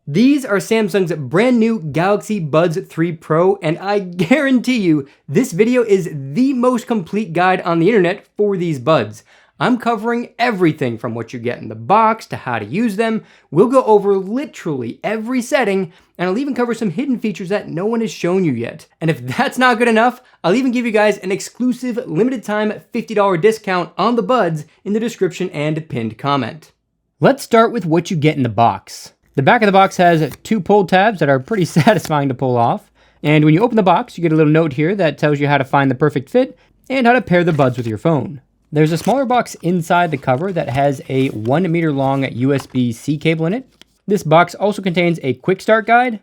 These are Samsung's brand new Galaxy Buds 3 Pro, and I guarantee you this video is the most complete guide on the internet for these buds. I'm covering everything from what you get in the box to how to use them. We'll go over literally every setting, and I'll even cover some hidden features that no one has shown you yet. And if that's not good enough, I'll even give you guys an exclusive limited time $50 discount on the buds in the description and pinned comment. Let's start with what you get in the box. The back of the box has two pull tabs that are pretty satisfying to pull off. And when you open the box, you get a little note here that tells you how to find the perfect fit and how to pair the buds with your phone. There's a smaller box inside the cover that has a 1 meter long USB-C cable in it. This box also contains a quick start guide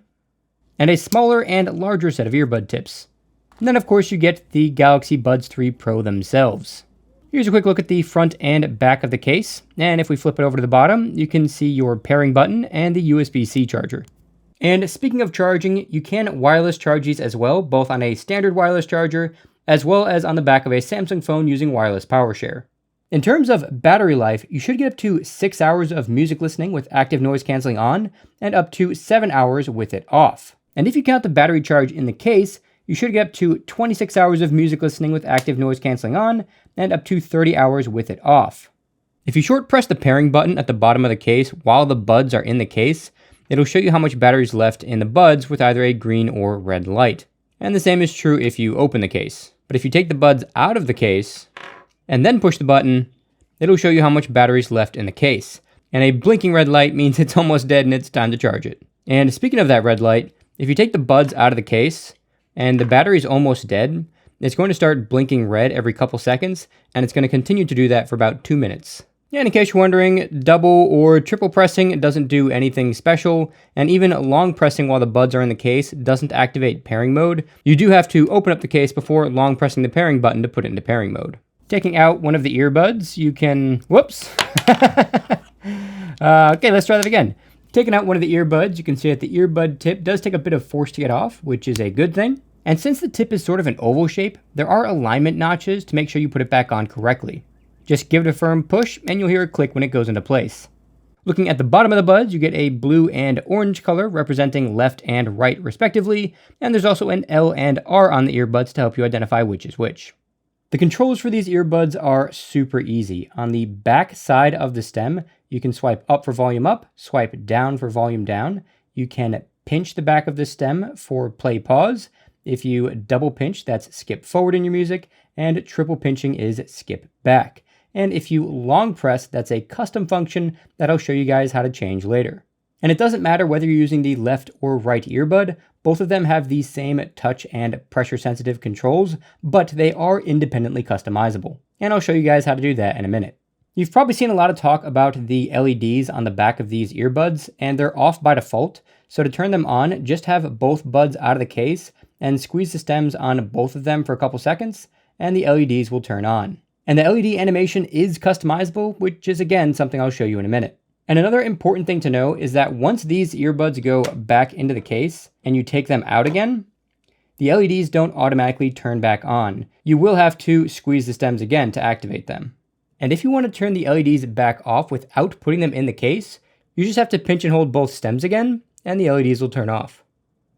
and a smaller and larger set of earbud tips. And then of course you get the Galaxy Buds 3 Pro themselves. Here's a quick look at the front and back of the case, and if we flip it over to the bottom, you can see your pairing button and the USB-C charger. And speaking of charging, you can wireless charge these as well, both on a standard wireless charger, as well as on the back of a Samsung phone using wireless power share. In terms of battery life, you should get up to 6 hours of music listening with active noise canceling on, and up to 7 hours with it off. And if you count the battery charge in the case, you should get up to 26 hours of music listening with active noise canceling on, and up to 30 hours with it off. If you short press the pairing button at the bottom of the case while the buds are in the case, it'll show you how much battery is left in the buds with either a green or red light. And the same is true if you open the case. But if you take the buds out of the case and then push the button, it'll show you how much battery is left in the case. And a blinking red light means it's almost dead and it's time to charge it. And speaking of that red light, if you take the buds out of the case and the battery is almost dead, it's going to start blinking red every couple seconds, and it's going to continue to do that for about 2 minutes. And in case you're wondering, double or triple pressing doesn't do anything special, and even long pressing while the buds are in the case doesn't activate pairing mode. You do have to open up the case before long pressing the pairing button to put it into pairing mode. Taking out one of the earbuds, you can... Whoops! Okay, let's try that again. Taking out one of the earbuds, you can see that the earbud tip does take a bit of force to get off, which is a good thing. And since the tip is sort of an oval shape, there are alignment notches to make sure you put it back on correctly. Just give it a firm push and you'll hear a click when it goes into place. Looking at the bottom of the buds, you get a blue and orange color representing left and right respectively, and there's also an L and R on the earbuds to help you identify which is which. The controls for these earbuds are super easy. On the back side of the stem, you can swipe up for volume up, swipe down for volume down. You can pinch the back of the stem for play pause. If you double pinch, that's skip forward in your music, and triple pinching is skip back. And if you long press, that's a custom function that I'll show you guys how to change later. And it doesn't matter whether you're using the left or right earbud, both of them have the same touch and pressure sensitive controls, but they are independently customizable. And I'll show you guys how to do that in a minute. You've probably seen a lot of talk about the LEDs on the back of these earbuds, and they're off by default. So to turn them on, just have both buds out of the case and squeeze the stems on both of them for a couple seconds, and the LEDs will turn on. And the LED animation is customizable, which is again something I'll show you in a minute. And another important thing to know is that once these earbuds go back into the case and you take them out again, the LEDs don't automatically turn back on. You will have to squeeze the stems again to activate them. And if you want to turn the LEDs back off without putting them in the case, you just have to pinch and hold both stems again, and the LEDs will turn off.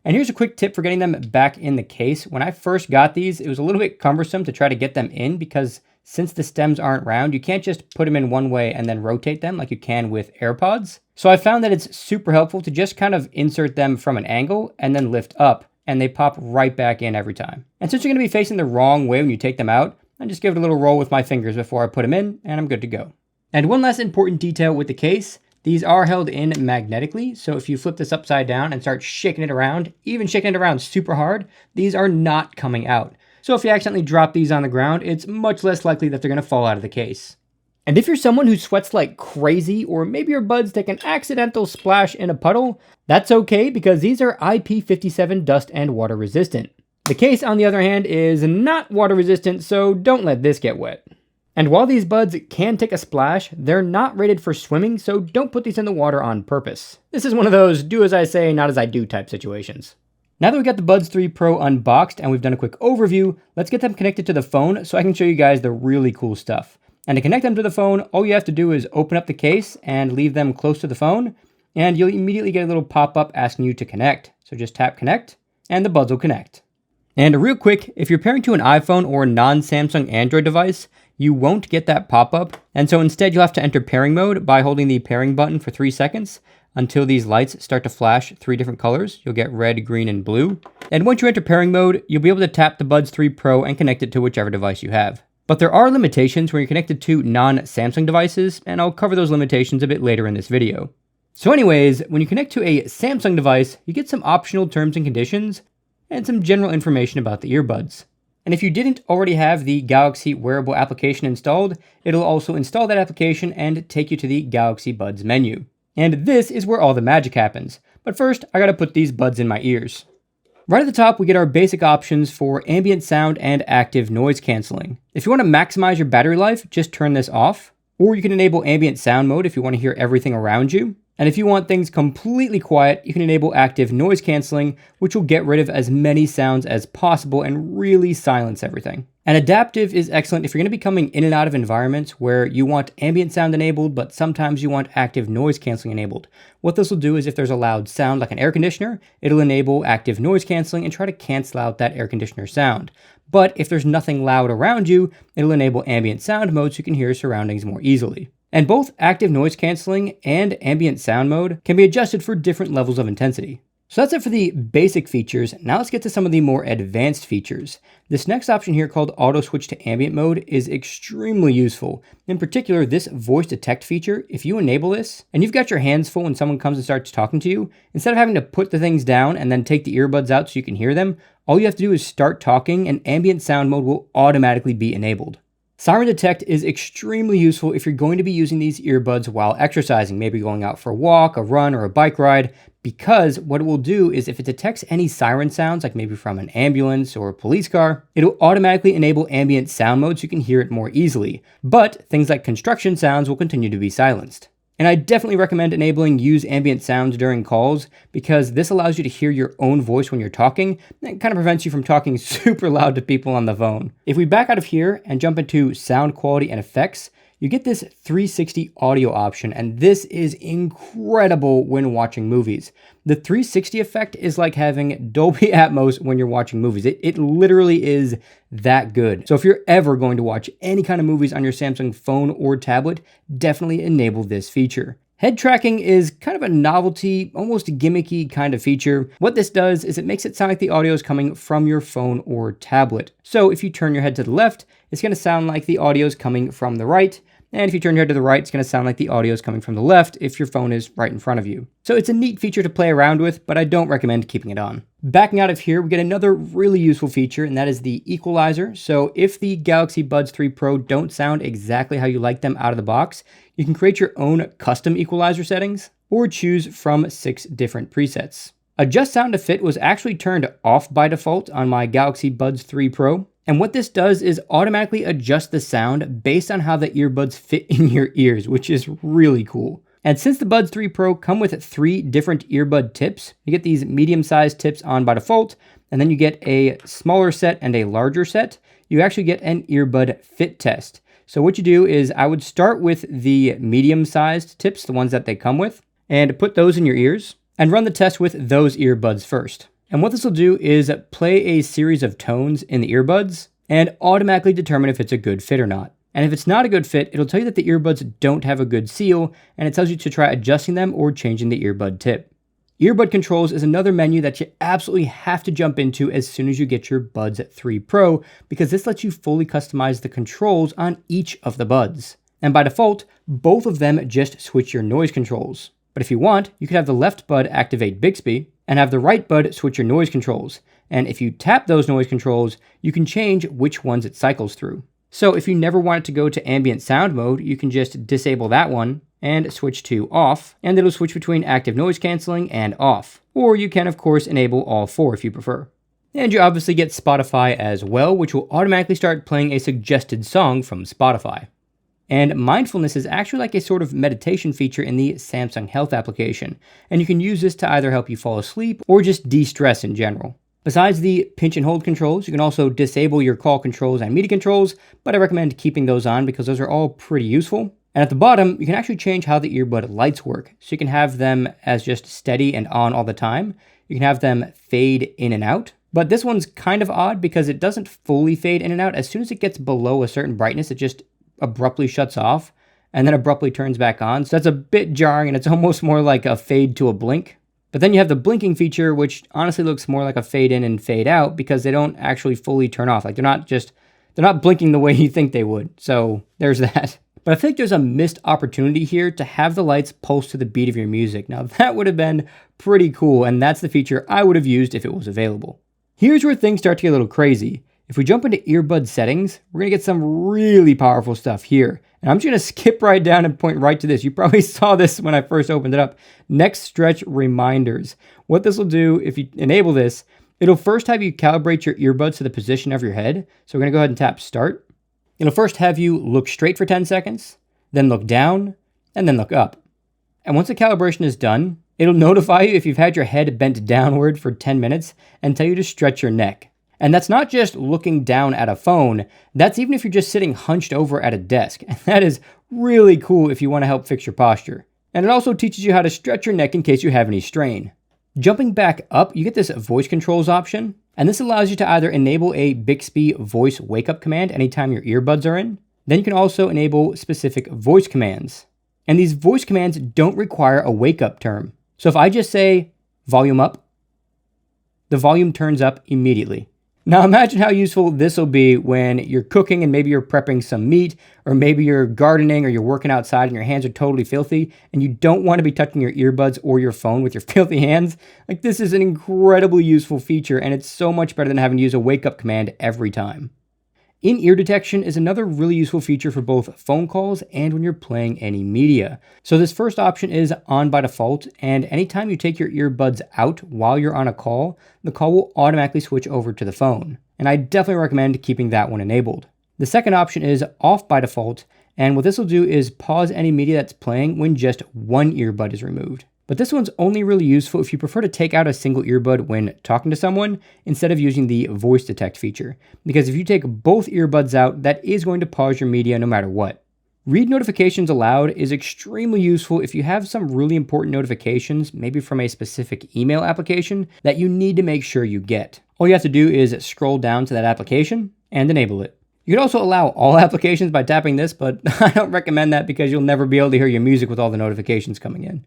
And here's a quick tip for getting them back in the case. When I first got these, it was a little bit cumbersome to try to get them in because since the stems aren't round, you can't just put them in one way and then rotate them like you can with AirPods. So I found that it's super helpful to just kind of insert them from an angle and then lift up, and they pop right back in every time. And since you're going to be facing the wrong way when you take them out, I just give it a little roll with my fingers before I put them in, and I'm good to go. And one last important detail with the case, these are held in magnetically, so if you flip this upside down and start shaking it around, even shaking it around super hard, these are not coming out. So if you accidentally drop these on the ground, it's much less likely that they're going to fall out of the case. And if you're someone who sweats like crazy, or maybe your buds take an accidental splash in a puddle, that's okay because these are IP57 dust and water resistant. The case, on the other hand, is not water resistant, so don't let this get wet. And while these buds can take a splash, they're not rated for swimming, so don't put these in the water on purpose. This is one of those do as I say, not as I do type situations. Now that we've got the Buds 3 Pro unboxed and we've done a quick overview, let's get them connected to the phone so I can show you guys the really cool stuff. And to connect them to the phone, all you have to do is open up the case and leave them close to the phone, and you'll immediately get a little pop-up asking you to connect. So just tap connect, and the buds will connect. And real quick, if you're pairing to an iPhone or a non-Samsung Android device, you won't get that pop-up. And so instead you'll have to enter pairing mode by holding the pairing button for 3 seconds until these lights start to flash 3 different colors. You'll get red, green, and blue. And once you enter pairing mode, you'll be able to tap the Buds 3 Pro and connect it to whichever device you have. But there are limitations when you're connected to non-Samsung devices, and I'll cover those limitations a bit later in this video. So anyways, when you connect to a Samsung device, you get some optional terms and conditions and some general information about the earbuds. And if you didn't already have the Galaxy wearable application installed, it'll also install that application and take you to the Galaxy Buds menu. And this is where all the magic happens. But first, I gotta put these buds in my ears. Right at the top, we get our basic options for ambient sound and active noise canceling. If you want to maximize your battery life, just turn this off. Or you can enable ambient sound mode if you want to hear everything around you. And if you want things completely quiet, you can enable active noise canceling, which will get rid of as many sounds as possible and really silence everything. And adaptive is excellent if you're going to be coming in and out of environments where you want ambient sound enabled, but sometimes you want active noise canceling enabled. What this will do is if there's a loud sound like an air conditioner, it'll enable active noise canceling and try to cancel out that air conditioner sound. But if there's nothing loud around you, it'll enable ambient sound mode so you can hear your surroundings more easily. And both active noise canceling and ambient sound mode can be adjusted for different levels of intensity. So that's it for the basic features. Now let's get to some of the more advanced features. This next option here called auto switch to ambient mode is extremely useful. In particular, this voice detect feature, if you enable this and you've got your hands full when someone comes and starts talking to you, instead of having to put the things down and then take the earbuds out so you can hear them, all you have to do is start talking and ambient sound mode will automatically be enabled. Siren Detect is extremely useful if you're going to be using these earbuds while exercising, maybe going out for a walk, a run, or a bike ride, because what it will do is if it detects any siren sounds, like maybe from an ambulance or a police car, it'll automatically enable ambient sound mode so you can hear it more easily. But things like construction sounds will continue to be silenced. And I definitely recommend enabling use ambient sounds during calls because this allows you to hear your own voice when you're talking and kind of prevents you from talking super loud to people on the phone. If we back out of here and jump into sound quality and effects, you get this 360 audio option, and this is incredible when watching movies. The 360 effect is like having Dolby Atmos when you're watching movies. It literally is that good. So if you're ever going to watch any kind of movies on your Samsung phone or tablet, definitely enable this feature. Head tracking is kind of a novelty, almost gimmicky kind of feature. What this does is it makes it sound like the audio is coming from your phone or tablet. So if you turn your head to the left, it's going to sound like the audio is coming from the right. And if you turn your head to the right, it's going to sound like the audio is coming from the left if your phone is right in front of you. So it's a neat feature to play around with, but I don't recommend keeping it on. Backing out of here, we get another really useful feature, and that is the equalizer. So if the Galaxy Buds 3 Pro don't sound exactly how you like them out of the box, you can create your own custom equalizer settings or choose from 6 different presets. Adjust sound to fit was actually turned off by default on my Galaxy Buds 3 Pro. And what this does is automatically adjust the sound based on how the earbuds fit in your ears, which is really cool. And since the Buds 3 Pro come with 3 different earbud tips, you get these medium-sized tips on by default, and then you get a smaller set and a larger set. You actually get an earbud fit test. So what you do is I would start with the medium-sized tips, the ones that they come with, and put those in your ears, and run the test with those earbuds first. And what this will do is play a series of tones in the earbuds and automatically determine if it's a good fit or not. And if it's not a good fit, it'll tell you that the earbuds don't have a good seal, and it tells you to try adjusting them or changing the earbud tip. Earbud controls is another menu that you absolutely have to jump into as soon as you get your Buds 3 Pro, because this lets you fully customize the controls on each of the buds. And by default, both of them just switch your noise controls. But if you want, you could have the left bud activate Bixby and have the right bud switch your noise controls. And if you tap those noise controls, you can change which ones it cycles through. So if you never want it to go to ambient sound mode, you can just disable that one and switch to off, and it'll switch between active noise canceling and off. Or you can, of course, enable all 4 if you prefer. And you obviously get Spotify as well, which will automatically start playing a suggested song from Spotify. And mindfulness is actually like a sort of meditation feature in the Samsung Health application, and you can use this to either help you fall asleep or just de-stress in general. Besides the pinch and hold controls, you can also disable your call controls and media controls, but I recommend keeping those on because those are all pretty useful. And at the bottom, you can actually change how the earbud lights work. So you can have them as just steady and on all the time. You can have them fade in and out. But this one's kind of odd because it doesn't fully fade in and out. As soon as it gets below a certain brightness, it just abruptly shuts off and then abruptly turns back on. So that's a bit jarring, and it's almost more like a fade to a blink. But then you have the blinking feature, which honestly looks more like a fade in and fade out because they don't actually fully turn off. Like they're not blinking the way you think they would. So there's that. But I think there's a missed opportunity here to have the lights pulse to the beat of your music. Now that would have been pretty cool, and that's the feature I would have used if it was available. Here's where things start to get a little crazy. If we jump into earbud settings, we're gonna get some really powerful stuff here. And I'm just gonna skip right down and point right to this. You probably saw this when I first opened it up. Next stretch reminders. What this will do, if you enable this, it'll first have you calibrate your earbuds to the position of your head. So we're gonna go ahead and tap start. It'll first have you look straight for 10 seconds, then look down, and then look up. And once the calibration is done, it'll notify you if you've had your head bent downward for 10 minutes and tell you to stretch your neck. And that's not just looking down at a phone, that's even if you're just sitting hunched over at a desk. And that is really cool if you want to help fix your posture. And it also teaches you how to stretch your neck in case you have any strain. Jumping back up, you get this voice controls option. And this allows you to either enable a Bixby voice wake-up command anytime your earbuds are in. Then you can also enable specific voice commands. And these voice commands don't require a wake-up term. So if I just say, volume up, the volume turns up immediately. Now imagine how useful this will be when you're cooking and maybe you're prepping some meat, or maybe you're gardening or you're working outside and your hands are totally filthy and you don't want to be touching your earbuds or your phone with your filthy hands. Like, this is an incredibly useful feature, and it's so much better than having to use a wake up command every time. In-ear detection is another really useful feature for both phone calls and when you're playing any media. So this first option is on by default, and anytime you take your earbuds out while you're on a call, the call will automatically switch over to the phone. And I definitely recommend keeping that one enabled. The second option is off by default, and what this will do is pause any media that's playing when just one earbud is removed. But this one's only really useful if you prefer to take out a single earbud when talking to someone instead of using the voice detect feature. Because if you take both earbuds out, that is going to pause your media no matter what. Read notifications aloud is extremely useful if you have some really important notifications, maybe from a specific email application, that you need to make sure you get. All you have to do is scroll down to that application and enable it. You can also allow all applications by tapping this, but I don't recommend that because you'll never be able to hear your music with all the notifications coming in.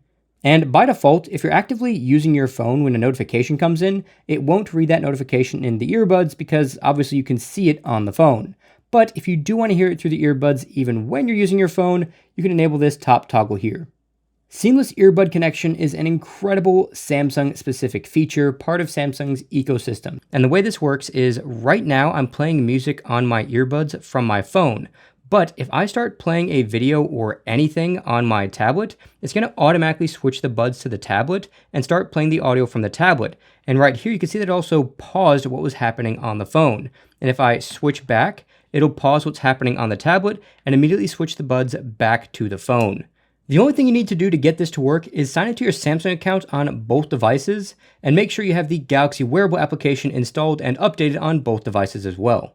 And by default, if you're actively using your phone when a notification comes in, it won't read that notification in the earbuds because obviously you can see it on the phone. But if you do want to hear it through the earbuds even when you're using your phone, you can enable this top toggle here. Seamless earbud connection is an incredible Samsung-specific feature, part of Samsung's ecosystem. And the way this works is right now I'm playing music on my earbuds from my phone. But if I start playing a video or anything on my tablet, it's going to automatically switch the buds to the tablet and start playing the audio from the tablet. And right here, you can see that it also paused what was happening on the phone. And if I switch back, it'll pause what's happening on the tablet and immediately switch the buds back to the phone. The only thing you need to do to get this to work is sign into your Samsung account on both devices and make sure you have the Galaxy Wearable application installed and updated on both devices as well.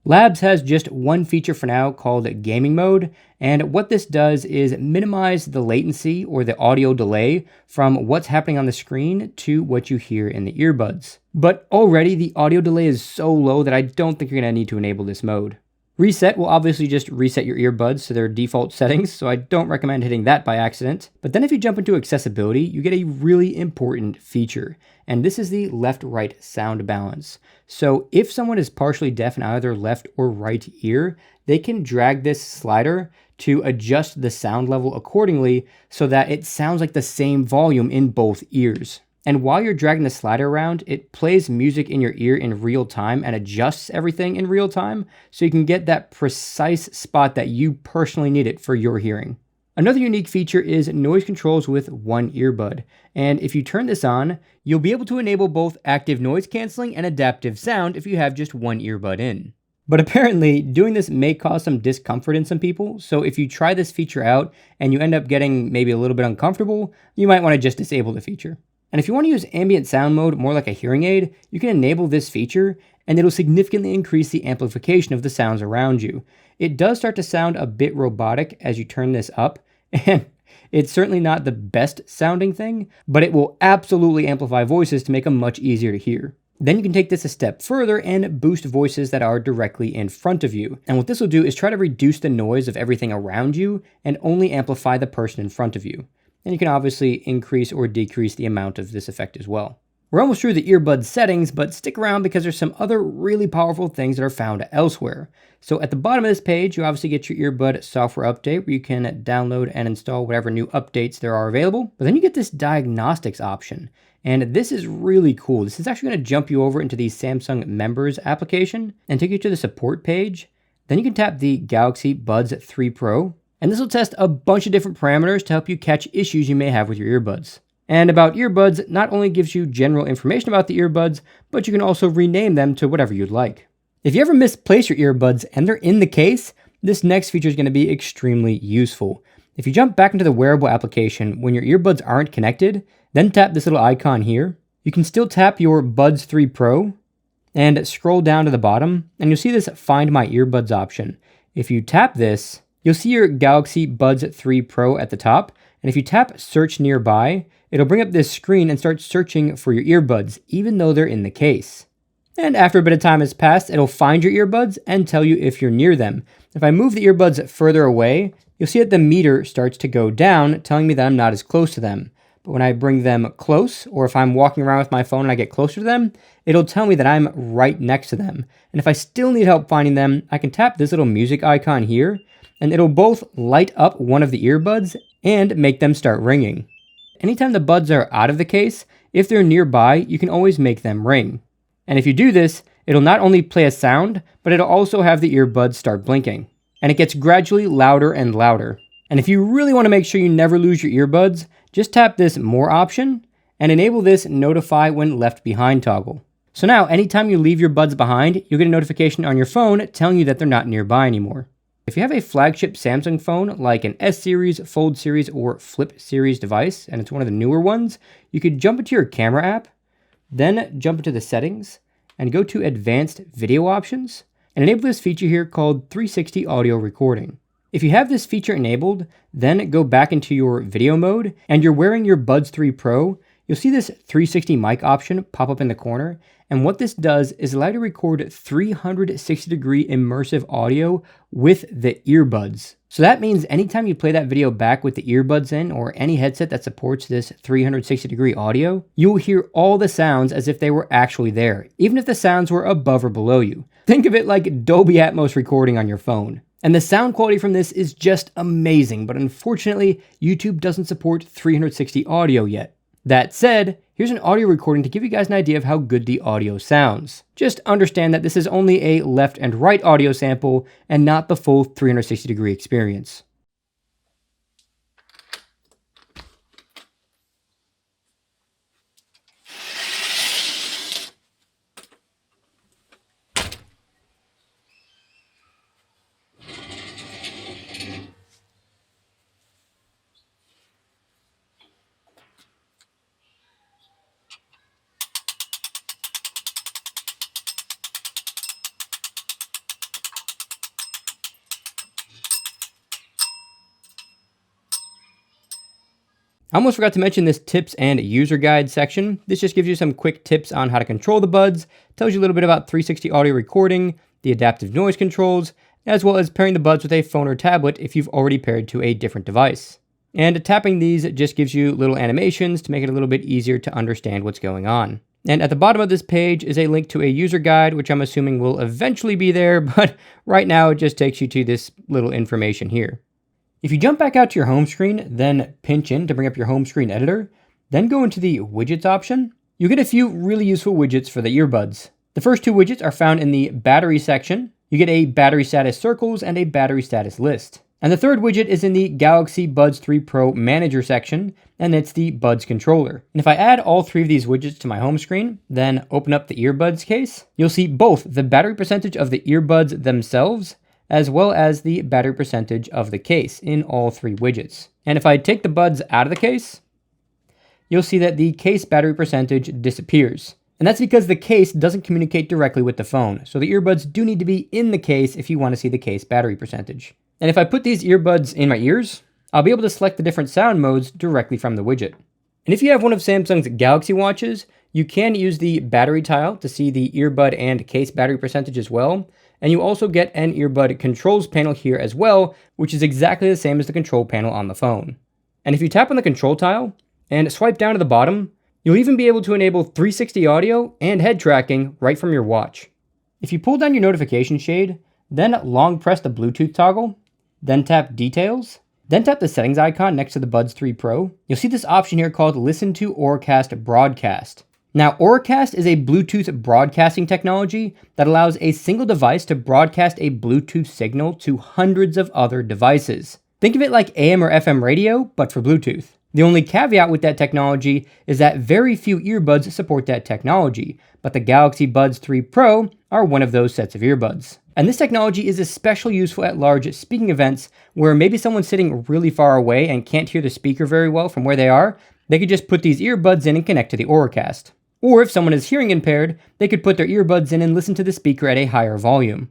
Labs has just one feature for now called gaming mode, and what this does is minimize the latency or the audio delay from what's happening on the screen to what you hear in the earbuds. But already the audio delay is so low that I don't think you're going to need to enable this mode. Reset will obviously just reset your earbuds to their default settings, so I don't recommend hitting that by accident. But then if you jump into accessibility, you get a really important feature, and this is the left-right sound balance. So if someone is partially deaf in either left or right ear, they can drag this slider to adjust the sound level accordingly so that it sounds like the same volume in both ears. And while you're dragging the slider around, it plays music in your ear in real time and adjusts everything in real time so you can get that precise spot that you personally need it for your hearing. Another unique feature is noise controls with one earbud. And if you turn this on, you'll be able to enable both active noise canceling and adaptive sound if you have just one earbud in. But apparently, doing this may cause some discomfort in some people, so if you try this feature out and you end up getting maybe a little bit uncomfortable, you might want to just disable the feature. And if you want to use ambient sound mode more like a hearing aid, you can enable this feature and it'll significantly increase the amplification of the sounds around you. It does start to sound a bit robotic as you turn this up, and it's certainly not the best sounding thing, but it will absolutely amplify voices to make them much easier to hear. Then you can take this a step further and boost voices that are directly in front of you. And what this will do is try to reduce the noise of everything around you and only amplify the person in front of you. And you can obviously increase or decrease the amount of this effect as well. We're almost through the earbud settings, but stick around because there's some other really powerful things that are found elsewhere. So at the bottom of this page, you obviously get your earbud software update where you can download and install whatever new updates there are available. But then you get this diagnostics option. And this is really cool. This is actually going to jump you over into the Samsung Members application and take you to the support page. Then you can tap the Galaxy Buds 3 Pro. And this will test a bunch of different parameters to help you catch issues you may have with your earbuds. And About Earbuds not only gives you general information about the earbuds, but you can also rename them to whatever you'd like. If you ever misplace your earbuds and they're in the case, this next feature is going to be extremely useful. If you jump back into the wearable application when your earbuds aren't connected, then tap this little icon here. You can still tap your Buds 3 Pro and scroll down to the bottom, and you'll see this Find My Earbuds option. If you tap this, you'll see your Galaxy Buds 3 Pro at the top, and if you tap Search Nearby, it'll bring up this screen and start searching for your earbuds, even though they're in the case. And after a bit of time has passed, it'll find your earbuds and tell you if you're near them. If I move the earbuds further away, you'll see that the meter starts to go down, telling me that I'm not as close to them. But when I bring them close, or if I'm walking around with my phone and I get closer to them, it'll tell me that I'm right next to them. And if I still need help finding them, I can tap this little music icon here, and it'll both light up one of the earbuds and make them start ringing. Anytime the buds are out of the case, if they're nearby, you can always make them ring. And if you do this, it'll not only play a sound, but it'll also have the earbuds start blinking. And it gets gradually louder and louder. And if you really want to make sure you never lose your earbuds, just tap this More option and enable this Notify When Left Behind toggle. So now, anytime you leave your buds behind, you'll get a notification on your phone telling you that they're not nearby anymore. If you have a flagship Samsung phone like an S series, Fold series, or Flip series device, and it's one of the newer ones, you could jump into your camera app, then jump into the settings, and go to Advanced Video Options, and enable this feature here called 360 Audio Recording. If you have this feature enabled, then go back into your video mode, and you're wearing your Buds 3 Pro, you'll see this 360 mic option pop up in the corner, and what this does is allow you to record 360-degree immersive audio with the earbuds. So that means anytime you play that video back with the earbuds in, or any headset that supports this 360-degree audio, you'll hear all the sounds as if they were actually there, even if the sounds were above or below you. Think of it like Dolby Atmos recording on your phone. And the sound quality from this is just amazing, but unfortunately, YouTube doesn't support 360 audio yet. That said, here's an audio recording to give you guys an idea of how good the audio sounds. Just understand that this is only a left and right audio sample and not the full 360-degree experience. I almost forgot to mention this tips and user guide section. This just gives you some quick tips on how to control the buds, tells you a little bit about 360 audio recording, the adaptive noise controls, as well as pairing the buds with a phone or tablet if you've already paired to a different device. And tapping these just gives you little animations to make it a little bit easier to understand what's going on. And at the bottom of this page is a link to a user guide, which I'm assuming will eventually be there, but right now it just takes you to this little information here. If you jump back out to your home screen, then pinch in to bring up your home screen editor, then go into the widgets option, you get a few really useful widgets for the earbuds. The first two widgets are found in the battery section. You get a battery status circles and a battery status list. And the third widget is in the Galaxy Buds 3 Pro Manager section, and it's the Buds controller. And if I add all three of these widgets to my home screen, then open up the earbuds case, you'll see both the battery percentage of the earbuds themselves, as well as the battery percentage of the case in all three widgets. And if I take the buds out of the case, you'll see that the case battery percentage disappears. And that's because the case doesn't communicate directly with the phone, so the earbuds do need to be in the case if you want to see the case battery percentage. And if I put these earbuds in my ears, I'll be able to select the different sound modes directly from the widget. And if you have one of Samsung's Galaxy watches, you can use the battery tile to see the earbud and case battery percentage as well. And you also get an earbud controls panel here as well, which is exactly the same as the control panel on the phone. And if you tap on the control tile and swipe down to the bottom, you'll even be able to enable 360 audio and head tracking right from your watch. If you pull down your notification shade, then long press the Bluetooth toggle, then tap Details, then tap the settings icon next to the Buds 3 Pro, you'll see this option here called Listen to Auracast Broadcast. Now, Auracast is a Bluetooth broadcasting technology that allows a single device to broadcast a Bluetooth signal to hundreds of other devices. Think of it like AM or FM radio, but for Bluetooth. The only caveat with that technology is that very few earbuds support that technology, but the Galaxy Buds 3 Pro are one of those sets of earbuds. And this technology is especially useful at large speaking events where maybe someone's sitting really far away and can't hear the speaker very well from where they are. They could just put these earbuds in and connect to the Auracast. Or if someone is hearing impaired, they could put their earbuds in and listen to the speaker at a higher volume.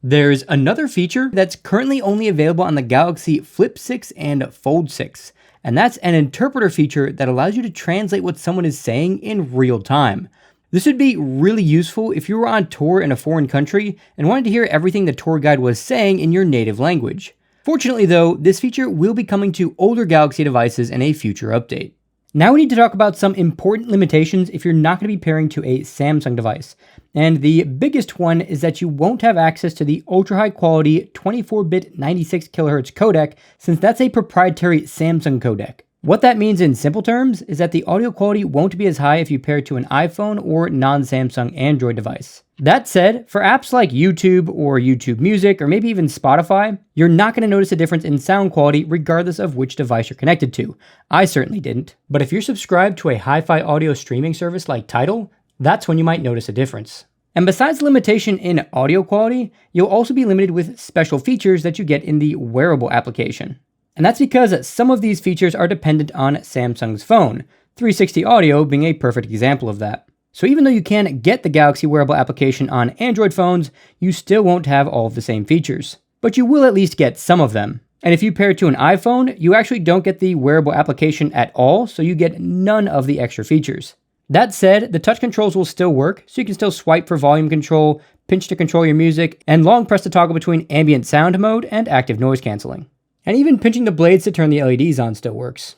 There's another feature that's currently only available on the Galaxy Flip 6 and Fold 6, and that's an interpreter feature that allows you to translate what someone is saying in real time. This would be really useful if you were on tour in a foreign country and wanted to hear everything the tour guide was saying in your native language. Fortunately though, this feature will be coming to older Galaxy devices in a future update. Now we need to talk about some important limitations if you're not going to be pairing to a Samsung device. And the biggest one is that you won't have access to the ultra high quality 24-bit 96 kHz codec, since that's a proprietary Samsung codec. What that means in simple terms is that the audio quality won't be as high if you pair it to an iPhone or non-Samsung Android device. That said, for apps like YouTube or YouTube Music or maybe even Spotify, you're not going to notice a difference in sound quality regardless of which device you're connected to. I certainly didn't. But if you're subscribed to a hi-fi audio streaming service like Tidal, that's when you might notice a difference. And besides the limitation in audio quality, you'll also be limited with special features that you get in the wearable application. And that's because some of these features are dependent on Samsung's phone, 360 audio being a perfect example of that. So even though you can get the Galaxy wearable application on Android phones, you still won't have all of the same features. But you will at least get some of them. And if you pair it to an iPhone, you actually don't get the wearable application at all, so you get none of the extra features. That said, the touch controls will still work, so you can still swipe for volume control, pinch to control your music, and long press to toggle between ambient sound mode and active noise cancelling. And even pinching the blades to turn the LEDs on still works.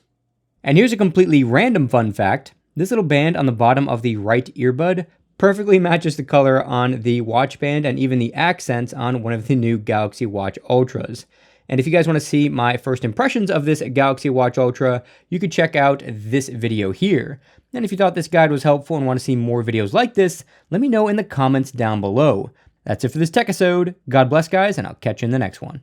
And here's a completely random fun fact. This little band on the bottom of the right earbud perfectly matches the color on the watch band and even the accents on one of the new Galaxy Watch Ultras. And if you guys want to see my first impressions of this Galaxy Watch Ultra, you could check out this video here. And if you thought this guide was helpful and want to see more videos like this, let me know in the comments down below. That's it for this tech episode. God bless guys, and I'll catch you in the next one.